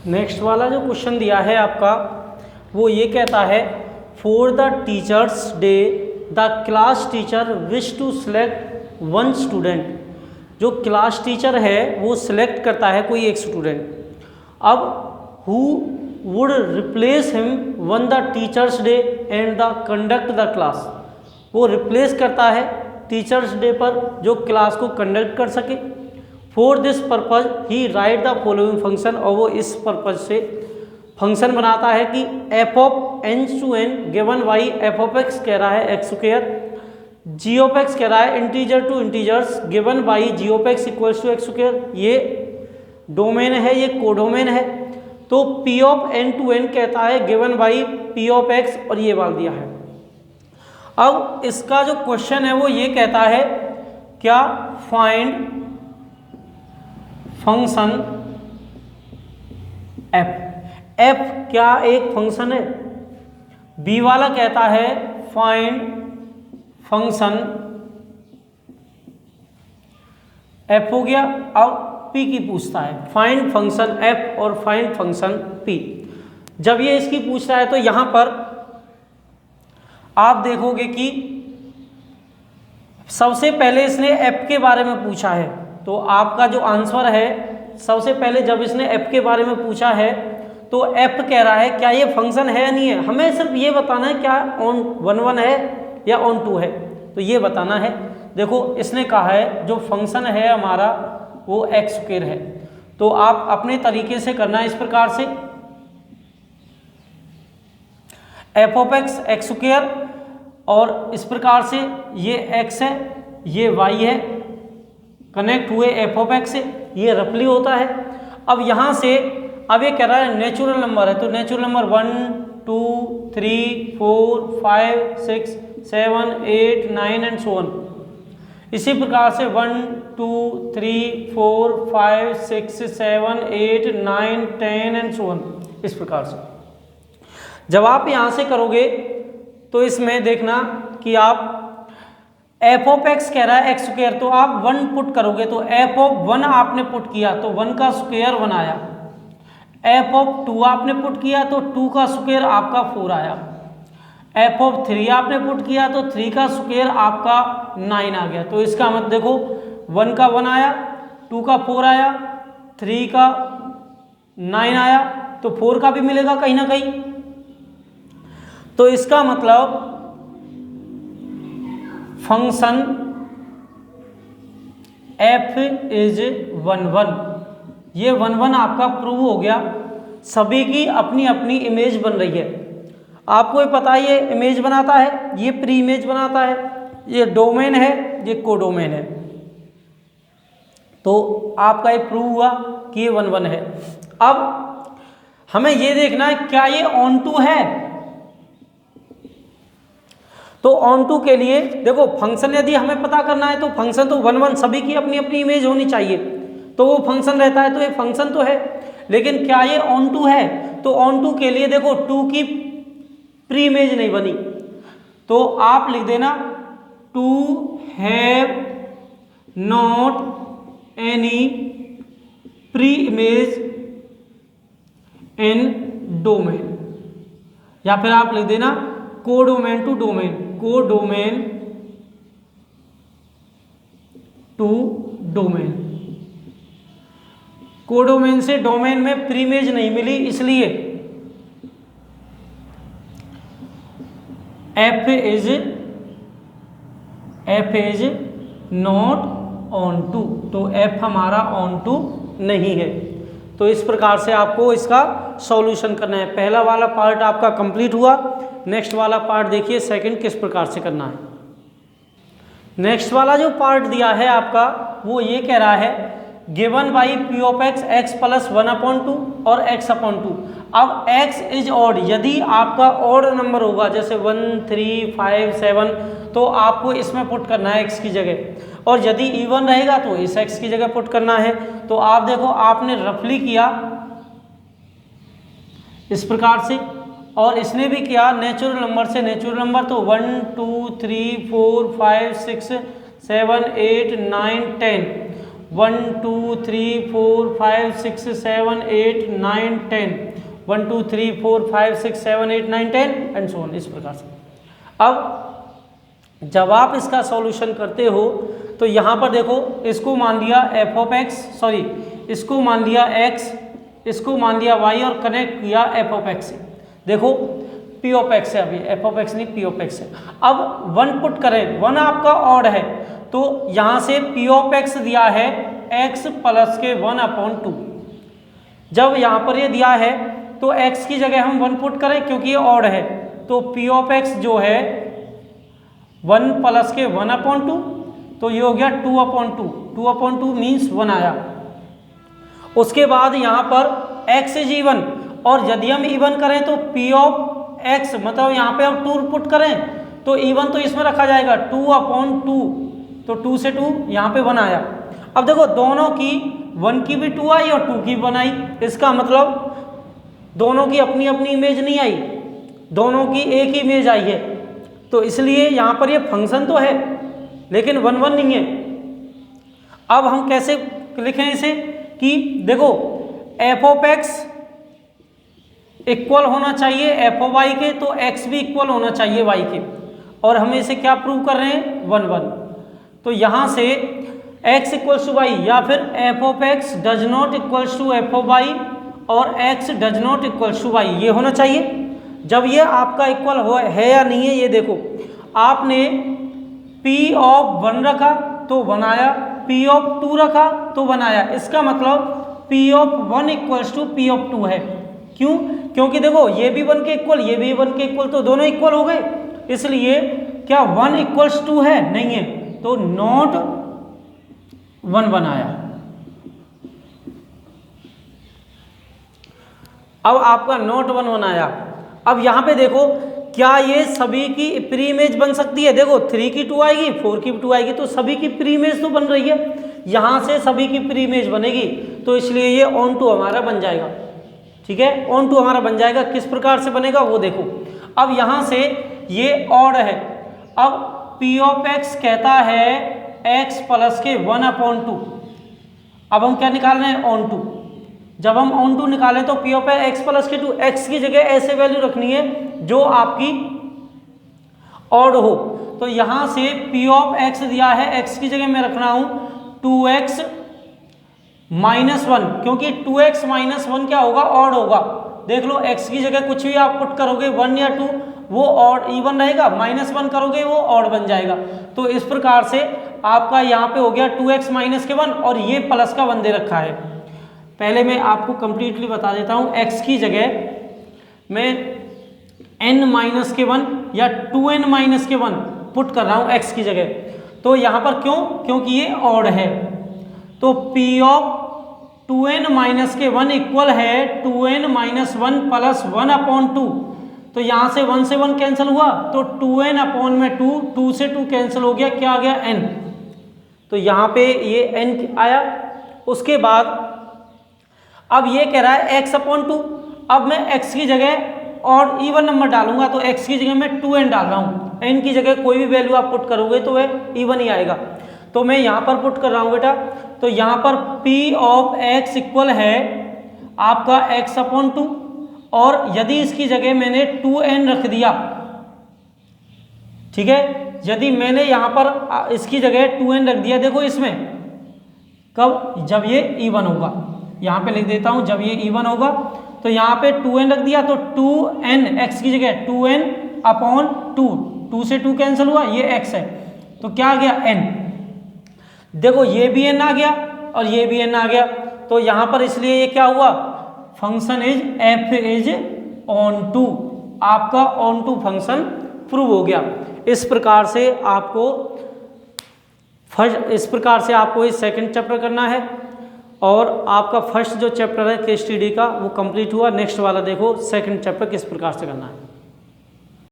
Next वाला जो question दिया है आपका वो ये कहता है, for the teachers day the class teacher wish to select one student. जो क्लास टीचर है वो सिलेक्ट करता है कोई एक स्टूडेंट। अब who would replace him on the teachers day and the conduct the class. वो रिप्लेस करता है टीचर्स डे पर जो क्लास को कंडक्ट कर सके। For this purpose he write the following function. और वो इस पर्पज से फंक्शन बनाता है कि f of n to n given by f of x कह रहा है x square, g of x कह रहा है integer to integers given by g of x equals to x square. ये डोमेन है, ये कोडोमेन है। तो p of n to n कहता है given by P of x, और ये वाल दिया है। अब इसका जो क्वेश्चन है वो ये कहता है क्या, फाइंड फंक्शन एफ। एफ क्या एक फंक्शन है? बी वाला कहता है फाइंड फंक्शन एफ हो गया। अब पी की पूछता है, फाइंड फंक्शन एफ और फाइंड फंक्शन पी। जब ये इसकी पूछ रहा है तो यहां पर आप देखोगे कि सबसे पहले इसने एफ के बारे में पूछा है। तो आपका जो आंसर है, सबसे पहले जब इसने एफ के बारे में पूछा है तो एफ कह रहा है क्या ये फंक्शन है या नहीं है। हमें सिर्फ ये बताना है क्या ऑन 1 है या ऑन 2 है, तो ये बताना है। देखो इसने कहा है जो फंक्शन है हमारा वो एक्स स्क्वायर है। तो आप अपने तरीके से करना है इस प्रकार से, F of x x square, और इस प्रकार से ये एक्स है ये वाई है, कनेक्ट हुए एफ ऑफ एक्स से, ये रफली होता है। अब यहाँ से अब ये कह रहा है नेचुरल नंबर है, तो natural number 1 2 3 4 5 6 7 8 9 and so on. इसी प्रकार से 1 2 3 4 5 6 7 8 9 10 एंड सो ऑन। इस प्रकार से जब आप यहाँ से करोगे तो इसमें देखना कि आप एफ ऑफ एक्स कह रहा है एक्स स्क्वायर, तो आप 1 पुट करोगे तो एफ ऑफ 1 आपने पुट किया तो 1 का स्क्वायर 1 आया। एफ ऑफ 2 आपने पुट किया तो 2 का स्क्वायर आपका 4 आया। एफ ऑफ 3 आपने पुट किया तो 3 का स्क्वायर आपका 9 आ गया। तो इसका मतलब देखो 1 का 1 आया, 2 का 4 आया, 3 का 9 आया, तो 4 का भी मिलेगा कहीं ना कहीं। तो इसका मतलब फंक्शन एफ इज 1 1। ये 1 1 आपका प्रूव हो गया। सभी की अपनी अपनी इमेज बन रही है। आपको ये पता है ये इमेज बनाता है, ये प्री इमेज बनाता है, ये डोमेन है, ये कोडोमेन है। तो आपका ये प्रूव हुआ कि ये 1 1 है। अब हमें ये देखना है क्या ये ऑन टू है। तो ऑन टू के लिए देखो फंक्शन यदि हमें पता करना है तो फंक्शन तो 1 1 सभी की अपनी अपनी इमेज होनी चाहिए, तो वो फंक्शन रहता है, तो ये फंक्शन तो है। लेकिन क्या ये ऑन टू है? तो ऑन टू के लिए देखो 2 की प्री इमेज नहीं बनी, तो आप लिख देना 2 have not any preimage in domain, या फिर आप लिख देना codomain to domain, codomain to domain. Codomain से डोमेन में प्री इमेज नहीं मिली, इसलिए f is not onto, तो एफ हमारा ऑन टू नहीं है। तो इस प्रकार से आपको इसका सॉल्यूशन करना है। पहला वाला पार्ट आपका कंप्लीट हुआ। नेक्स्ट वाला पार्ट देखिए सेकंड किस प्रकार से करना है। नेक्स्ट वाला जो पार्ट दिया है आपका वो ये कह रहा है given by P of x x plus 1/2 और x/2। अब x इज ऑड, यदि आपका ऑड नंबर होगा जैसे 1 3 5 7 तो आपको इसमें पुट करना है x की जगह, और यदि इवन रहेगा तो इस x की जगह पुट करना है। तो आप देखो आपने रफली किया इस प्रकार से, और इसने भी किया नेचुरल नंबर से नेचुरल नंबर, तो 1 2 3 4 5 6 7 8 9 10 1 2 3 4 5 6 7 8 9 10 1 2 3 4 5 6 7 8 9 10 एंड सो ऑन, इस प्रकार से। अब जब आप इसका सॉल्यूशन करते हो तो यहाँ पर देखो, इसको मान लिया एफ ऑफ एक्स, सॉरी इसको मान लिया एक्स, इसको मान लिया वाई और कनेक्ट किया एफ ऑफ एक्स से। देखो पी ऑफ एक्स है, अभी एफ ऑफ एक्स नहीं पी ऑफ एक्स है। अब 1 पुट करें, 1 आपका ऑड है तो यहाँ से पी ऑफ एक्स दिया है x प्लस के 1/2। जब यहाँ पर ये दिया है तो x की जगह हम 1 पुट करें क्योंकि ये ऑड है, तो पी ऑफ एक्स जो है 1 प्लस के 1/2, तो ये हो गया 2/2, 2/2 मीन्स 1 आया। उसके बाद यहाँ पर x इज इवन, और यदि हम इवन करें तो p ऑफ x मतलब यहाँ पे हम 2 पुट करें तो इवन तो इसमें रखा जाएगा 2/2, तो 2 से 2 यहाँ पे 1 आया। अब देखो दोनों की 1 की भी 2 आई और 2 की 1 आई, इसका मतलब दोनों की अपनी अपनी इमेज नहीं आई, दोनों की एक ही इमेज आई है, तो इसलिए यहाँ पर ये फंक्शन तो है लेकिन 1 1 नहीं है। अब हम कैसे लिखें इसे कि देखो एफ ऑफ एक्स इक्वल होना चाहिए एफ ऑफ वाई के, तो एक्स भी इक्वल होना चाहिए वाई के, और हम इसे क्या प्रूव कर रहे हैं 1 1। तो यहाँ से x इक्वल्स टू वाई या फिर f of x does not equals to f of y और x does not equals to y, ये होना चाहिए। जब ये आपका इक्वल है या नहीं है, ये देखो आपने p ऑफ 1 रखा तो 1 आया, p ऑफ 2 रखा तो 1 आया, इसका मतलब p of 1 equals to p of 2 है। क्यों? क्योंकि देखो ये भी 1 के इक्वल, ये भी 1 के इक्वल, तो दोनों इक्वल हो गए, इसलिए क्या 1 इक्वल्स 2 है? नहीं है, तो नॉट 1 1 आया। अब आपका नॉट 1 1 आया। अब यहाँ पे देखो क्या ये सभी की प्री इमेज बन सकती है? देखो 3 की 2 आएगी, 4 की 2 आएगी, तो सभी की प्री इमेज तो बन रही है, यहाँ से सभी की प्री इमेज बनेगी, तो इसलिए ये ऑन टू हमारा बन जाएगा। ठीक है, ऑन टू हमारा बन जाएगा। किस प्रकार से बनेगा वो देखो। अब यहाँ से ये ऑड है, अब पी ऑफ एक्स कहता है x प्लस के 1/2। अब हम क्या निकाल रहे हैं? Onto. जब हम ऑन टू निकालें तो पी ऑफ एक्स प्लस के 2, एक्स की जगह ऐसे वैल्यू रखनी है जो आपकी ऑड हो। तो यहाँ से पी ऑफ एक्स दिया है, एक्स की जगह मैं रख रहा हूँ 2x माइनस 1, क्योंकि 2x माइनस 1 क्या होगा? ऑड होगा। देख लो x की जगह कुछ भी आप पुट करोगे 1 या 2 वो ऑड इवन रहेगा, -1 करोगे वो ऑड बन जाएगा। तो इस प्रकार से आपका यहाँ पे हो गया 2x माइनस के 1 और ये प्लस का 1 दे रखा है। पहले मैं आपको कंप्लीटली बता देता हूँ, x की जगह मैं n माइनस के 1 या 2n माइनस के 1 पुट कर रहा हूँ x की जगह। तो यहाँ पर क्यों? क्योंकि ये ऑड है, तो p ऑफ 2n माइनस के 1 इक्वल है 2n माइनस 1 प्लस 1/2। तो यहाँ से 1 से 1 कैंसिल हुआ, तो 2n अपॉन में 2, 2 से 2 कैंसिल हो गया, क्या आ गया? n। तो यहाँ पे ये n आया। उसके बाद अब ये कह रहा है x/2। अब मैं x की जगह और इवन नंबर डालूंगा, तो x की जगह मैं 2n डाल रहा हूँ, n की जगह कोई भी वैल्यू आप पुट करोगे तो वह इवन ही आएगा। तो मैं यहाँ पर पुट कर रहा हूँ बेटा, तो यहाँ पर p ऑफ x इक्वल है आपका x/2, और यदि इसकी जगह मैंने 2n रख दिया, ठीक है, यदि मैंने यहाँ पर इसकी जगह 2n रख दिया, देखो इसमें कब? जब ये इवन होगा। यहाँ पे लिख देता हूँ, जब ये इवन होगा, तो यहाँ पे 2n रख दिया, तो 2n x की जगह 2n/2, 2 से 2 कैंसिल हुआ, ये x है, तो क्या आ गया? n। देखो ये भी n आ गया और ये भी n आ गया, तो यहाँ पर इसलिए ये क्या हुआ? Function is f is onto, आपका ऑन टू फंक्शन प्रूव हो गया। इस प्रकार से आपको इस सेकंड चैप्टर करना है, और आपका फर्स्ट जो चैप्टर है केस स्टडी का वो कंप्लीट हुआ। नेक्स्ट वाला देखो सेकंड चैप्टर किस प्रकार से करना है।